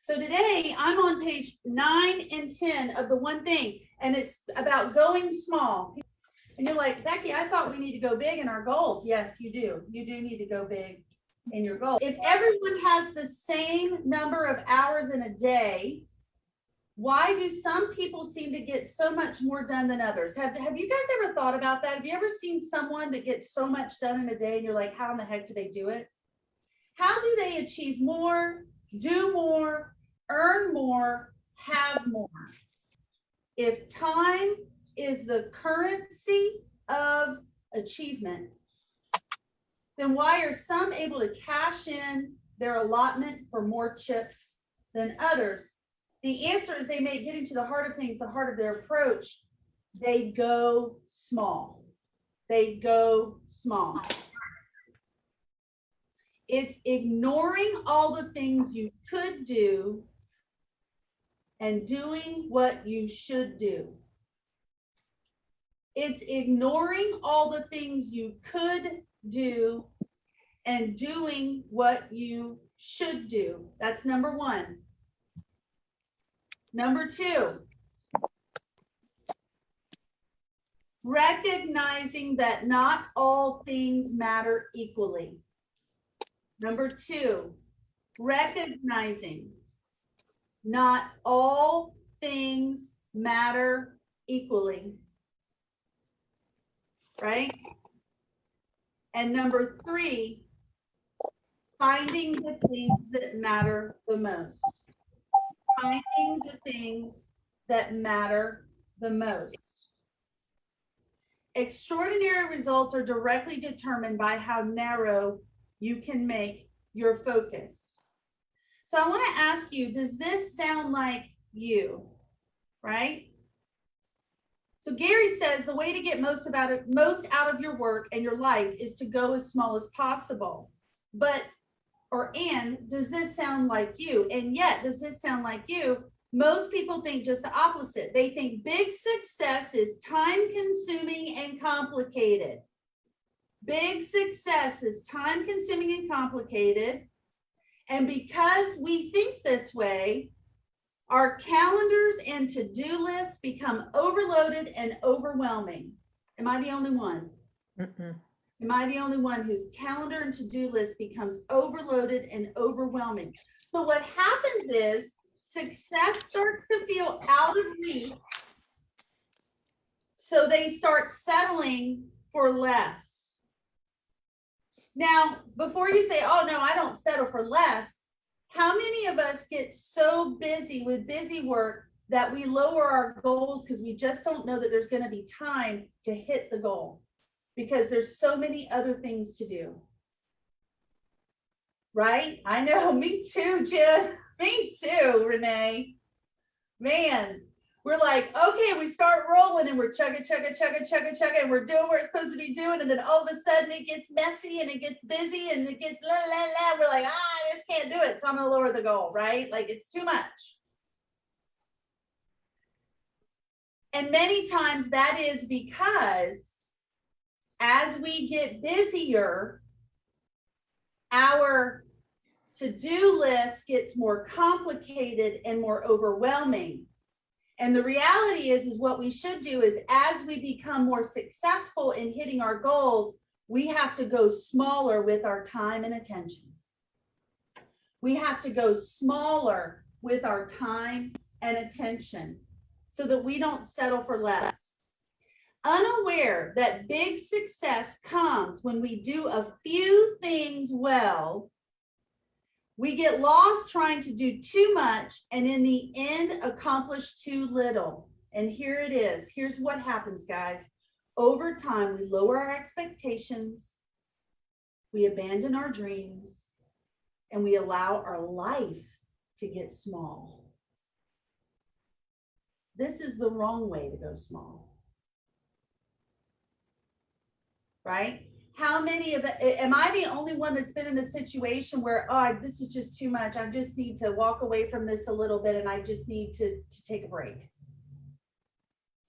So today I'm on page 9 and 10 of the one thing, and it's about going small. And you're like, Becky, I thought we need to go big in our goals. Yes, you do. You do need to go big in your goals. If everyone has the same number of hours in a day, why do some people seem to get so much more done than others? Have you guys ever thought about that? Have you ever seen someone that gets so much done in a day and you're like, how in the heck do they do it? How do they achieve more, do more, earn more, have more? If time is the currency of achievement, then why are some able to cash in their allotment for more chips than others? The answer is they make getting to the heart of things, the heart of their approach. They go small. They go small. It's ignoring all the things you could do and doing what you should do. It's ignoring all the things you could do and doing what you should do. That's number one. Number two, recognizing that not all things matter equally. Number two, recognizing not all things matter equally. Right? And number three, finding the things that matter the most. Finding the things that matter the most. Extraordinary results are directly determined by how narrow you can make your focus. So I want to ask you, does this sound like you? Right? So Gary says the way to get most out of your work and your life is to go as small as possible. And does this sound like you? And yet, does this sound like you? Most people think just the opposite. They think big success is time consuming and complicated. Big success is time consuming and complicated. And because we think this way, our calendars and to-do lists become overloaded and overwhelming. Am I the only one? Am I the only one whose calendar and to-do list becomes overloaded and overwhelming? So what happens is success starts to feel out of reach. So they start settling for less. Now, before you say, oh no, I don't settle for less, how many of us get so busy with busy work that we lower our goals because we just don't know that there's going to be time to hit the goal because there's so many other things to do? Right? I know, me too, Jim. Me too, Renee. Man, we're like, okay, we start rolling and we're chugging, and we're doing what we're supposed to be doing. And then all of a sudden it gets messy and it gets busy and it gets la, la, la. We're like, I just can't do it. So I'm going to lower the goal, right? Like it's too much. And many times that is because as we get busier, our to-do list gets more complicated and more overwhelming. And the reality is what we should do is as we become more successful in hitting our goals, we have to go smaller with our time and attention. We have to go smaller with our time and attention so that we don't settle for less. Unaware that big success comes when we do a few things well, we get lost trying to do too much and in the end accomplish too little. And here it is. Here's what happens, guys. Over time, we lower our expectations, we abandon our dreams, and we allow our life to get small. This is the wrong way to go small. Right? How many of it, am I the only one that's been in a situation where, oh, this is just too much. I just need to walk away from this a little bit and I just need to take a break.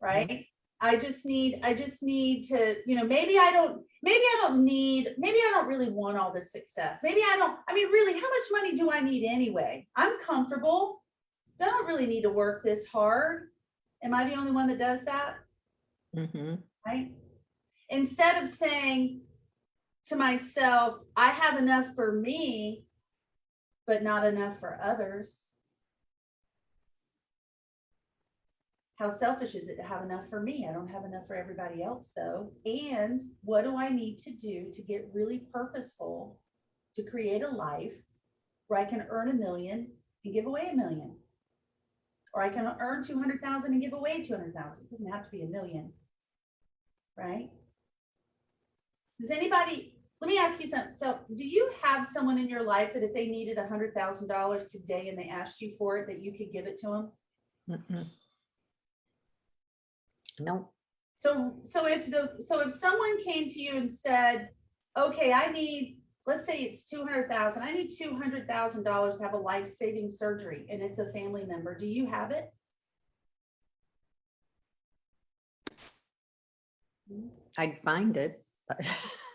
Right? I just need to, maybe I don't really want all this success. Really, how much money do I need anyway? I'm comfortable. I don't really need to work this hard. Am I the only one that does that? Mm-hmm. Right? Instead of saying to myself, I have enough for me, but not enough for others. How selfish is it to have enough for me? I don't have enough for everybody else though. And what do I need to do to get really purposeful to create a life where I can earn $1 million and give away $1 million? Or I can earn 200,000 and give away 200,000. It doesn't have to be $1 million, right? Does anybody, let me ask you something. So do you have someone in your life that if they needed $100,000 today and they asked you for it, that you could give it to them? Mm-mm. No. So if someone came to you and said, okay, let's say it's 200,000, I need $200,000 to have a life-saving surgery, and it's a family member, do you have it? I'd find it.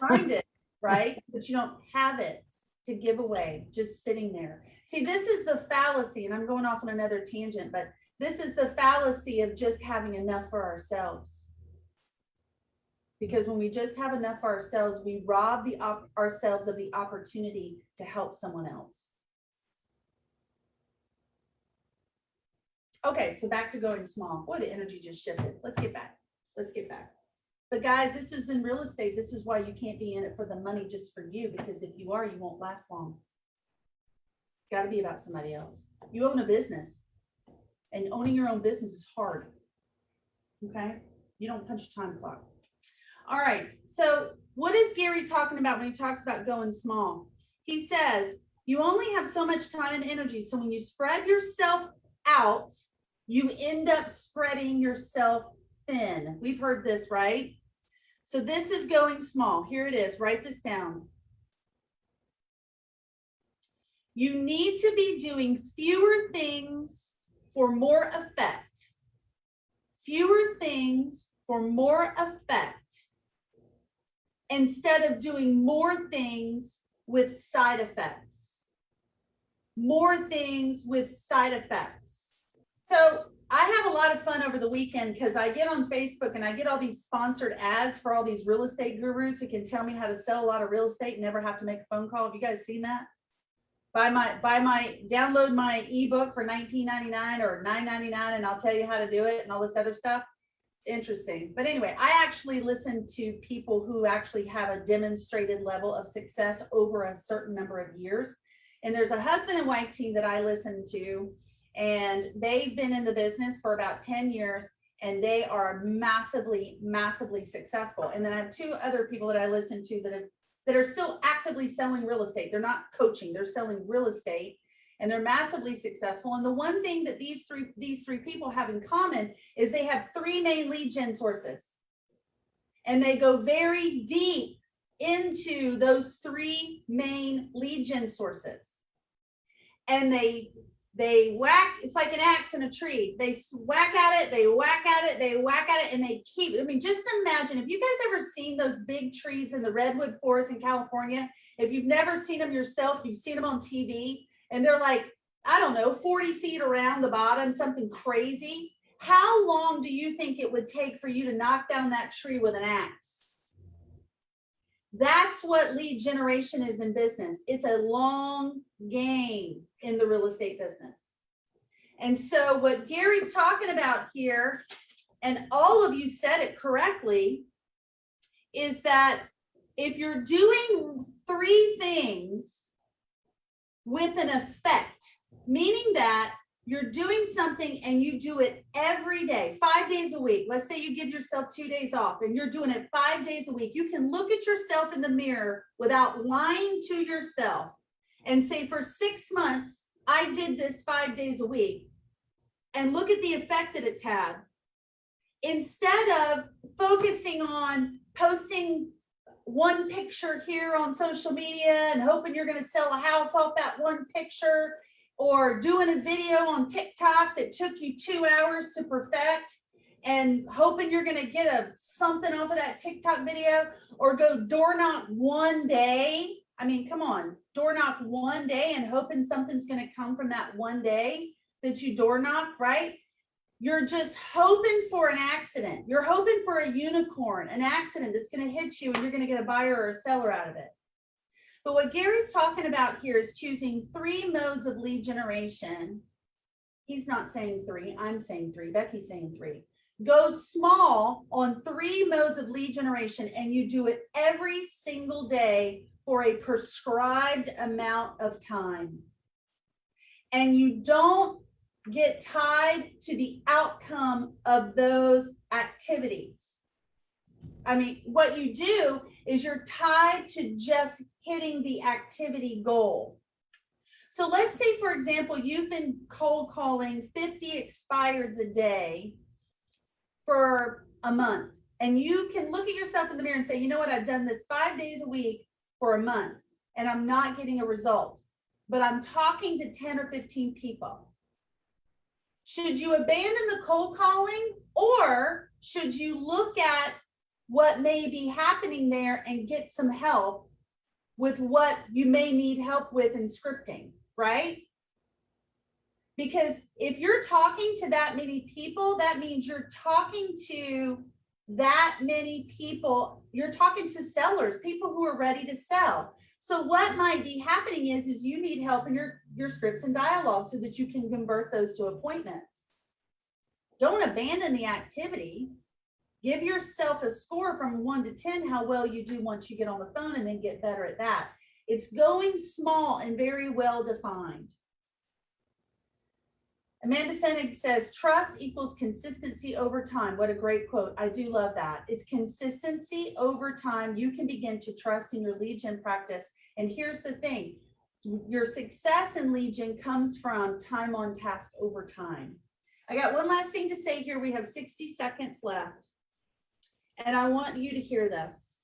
Find it, right? But you don't have it to give away, just sitting there. See, this is the fallacy, and I'm going off on another tangent, but this is the fallacy of just having enough for ourselves. Because when we just have enough for ourselves, we rob ourselves of the opportunity to help someone else. Okay, so back to going small. Boy, the energy just shifted. Let's get back. But guys, this is in real estate. This is why you can't be in it for the money just for you, because if you are, you won't last long. It's got to be about somebody else. You own a business, and owning your own business is hard. Okay? You don't punch a time clock. All right. So what is Gary talking about when he talks about going small? He says, you only have so much time and energy. So when you spread yourself out, you end up spreading yourself thin. We've heard this, right? So this is going small. Here it is. Write this down. You need to be doing fewer things for more effect. Fewer things for more effect, instead of doing more things with side effects. More things with side effects. So I have a lot of fun over the weekend because I get on Facebook and I get all these sponsored ads for all these real estate gurus who can tell me how to sell a lot of real estate and never have to make a phone call. Have you guys seen that? Download my ebook for $19.99 or $9.99 and I'll tell you how to do it and all this other stuff. Interesting. But anyway, I actually listen to people who actually have a demonstrated level of success over a certain number of years. And there's a husband and wife team that I listen to, and they've been in the business for about 10 years, and they are massively, massively successful. And then I have two other people that I listen to that are still actively selling real estate. They're not coaching, they're selling real estate. And they're massively successful. And the one thing that these three people have in common is they have 3 main lead gen sources. And they go very deep into those 3 main lead gen sources. And they whack, it's like an axe in a tree. They whack at it, they whack at it, they whack at it, and they keep, just imagine, if you guys ever seen those big trees in the redwood forest in California, if you've never seen them yourself, you've seen them on TV. And they're like, I don't know, 40 feet around the bottom, something crazy. How long do you think it would take for you to knock down that tree with an axe? That's what lead generation is in business. It's a long game in the real estate business. And so what Gary's talking about here, and all of you said it correctly, is that if you're doing 3 things with an effect, meaning that you're doing something and you do it every day, 5 days a week. Let's say you give yourself 2 days off and you're doing it 5 days a week. You can look at yourself in the mirror without lying to yourself and say, for 6 months, I did this 5 days a week, and look at the effect that it's had. Instead of focusing on posting one picture here on social media and hoping you're going to sell a house off that one picture, or doing a video on TikTok that took you 2 hours to perfect, and hoping you're going to get something off of that TikTok video, or go door knock one day. I mean, come on, door knock one day and hoping something's going to come from that one day that you door knock, right? You're just hoping for an accident. You're hoping for a unicorn, an accident that's going to hit you and you're going to get a buyer or a seller out of it. But what Gary's talking about here is choosing 3 modes of lead generation. He's not saying 3, I'm saying 3, Becky's saying 3. Go small on 3 modes of lead generation, and you do it every single day for a prescribed amount of time. And you don't get tied to the outcome of those activities. I mean, what you do is you're tied to just hitting the activity goal. So let's say, for example, you've been cold calling 50 expireds a day for a month, and you can look at yourself in the mirror and say, you know what, I've done this 5 days a week for a month and I'm not getting a result, but I'm talking to 10 or 15 people. Should you abandon the cold calling, or should you look at what may be happening there and get some help with what you may need help with in scripting, right? Because if you're talking to that many people, that means you're talking to that many people. You're talking to sellers, people who are ready to sell. So what might be happening is you need help in your scripts and dialogue so that you can convert those to appointments. Don't abandon the activity. Give yourself a score from 1 to 10, how well you do once you get on the phone, and then get better at that. It's going small and very well defined. Amanda Fennig says, trust equals consistency over time. What a great quote. I do love that. It's consistency over time. You can begin to trust in your lead gen practice. And here's the thing. Your success in lead gen comes from time on task over time. I got one last thing to say here. We have 60 seconds left. And I want you to hear this.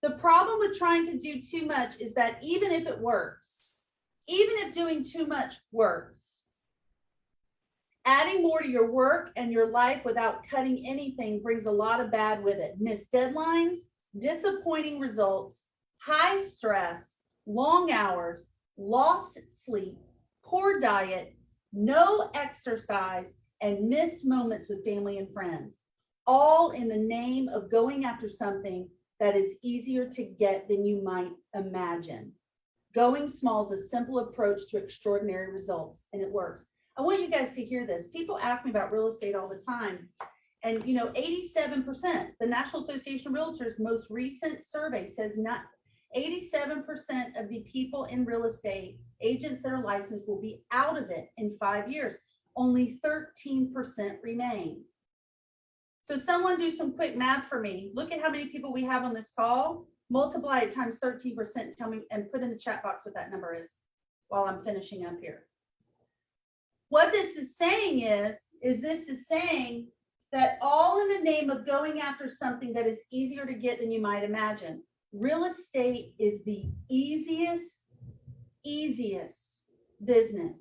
The problem with trying to do too much is that even if it works, even if doing too much works, adding more to your work and your life without cutting anything brings a lot of bad with it. Missed deadlines, disappointing results, high stress, long hours, lost sleep, poor diet, no exercise, and missed moments with family and friends, all in the name of going after something that is easier to get than you might imagine. Going small is a simple approach to extraordinary results, and it works. I want you guys to hear this. People ask me about real estate all the time. And 87%, the National Association of Realtors' most recent survey says 87% of the people in real estate, agents that are licensed, will be out of it in 5 years. Only 13% remain. So someone do some quick math for me. Look at how many people we have on this call. Multiply it times 13%. Tell me, and put in the chat box what that number is while I'm finishing up here. What this is saying is this is saying that all in the name of going after something that is easier to get than you might imagine. Real estate is the easiest business.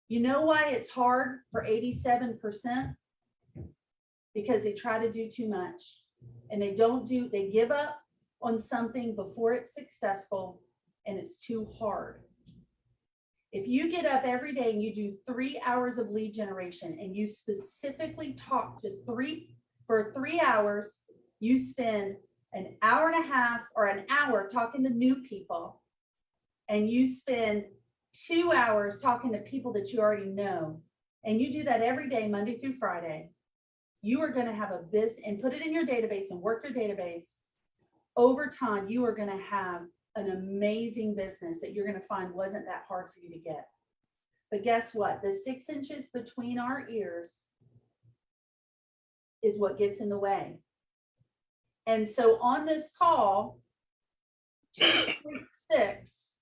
You know why it's hard for 87%? Because they try to do too much, and they give up on something before it's successful, and it's too hard. If you get up every day and you do 3 hours of lead generation, and you specifically talk to for 3 hours, you spend an hour and a half or an hour talking to new people, and you spend 2 hours talking to people that you already know, and you do that every day, Monday through Friday, you are going to have a business, and put it in your database and work your database. Over time, you are going to have an amazing business that you're going to find wasn't that hard for you to get. But guess what? The 6 inches between our ears is what gets in the way. And so on this call, 2.6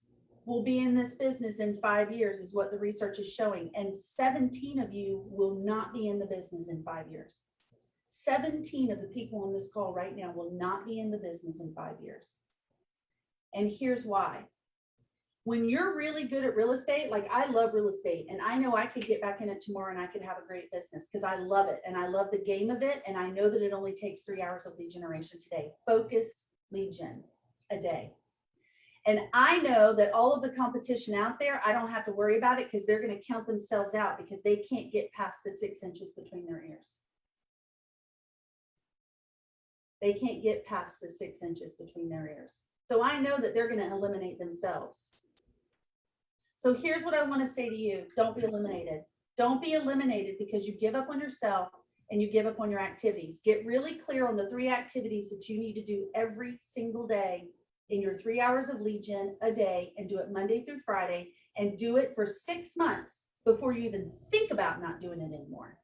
will be in this business in 5 years, is what the research is showing. And 17 of you will not be in the business in 5 years. 17 of the people on this call right now will not be in the business in 5 years. And here's why. When you're really good at real estate, like I love real estate and I know I could get back in it tomorrow and I could have a great business because I love it and I love the game of it. And I know that it only takes 3 hours of lead generation today, focused lead gen a day. And I know that all of the competition out there, I don't have to worry about it because they're going to count themselves out because they can't get past the 6 inches between their ears. They can't get past the 6 inches between their ears. So I know that they're going to eliminate themselves. So here's what I want to say to you. Don't be eliminated. Don't be eliminated because you give up on yourself and you give up on your activities. Get really clear on the 3 activities that you need to do every single day in your 3 hours of lead gen a day, and do it Monday through Friday, and do it for 6 months before you even think about not doing it anymore.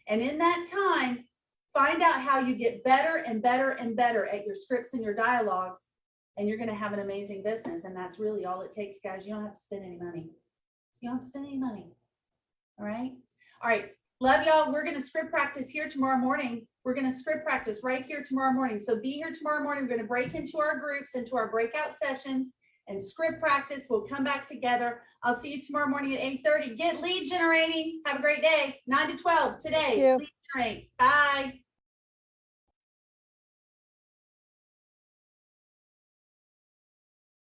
And in that time, find out how you get better and better and better at your scripts and your dialogues, and you're going to have an amazing business. And that's really all it takes, guys. You don't have to spend any money. You don't have to spend any money. All right. All right. Love y'all. We're going to script practice here tomorrow morning. We're going to script practice right here tomorrow morning. So be here tomorrow morning. We're going to break into our groups, into our breakout sessions, and script practice. We'll come back together. I'll see you tomorrow morning at 8:30. Get lead generating. Have a great day. 9 to 12 today. Lead generate. Bye.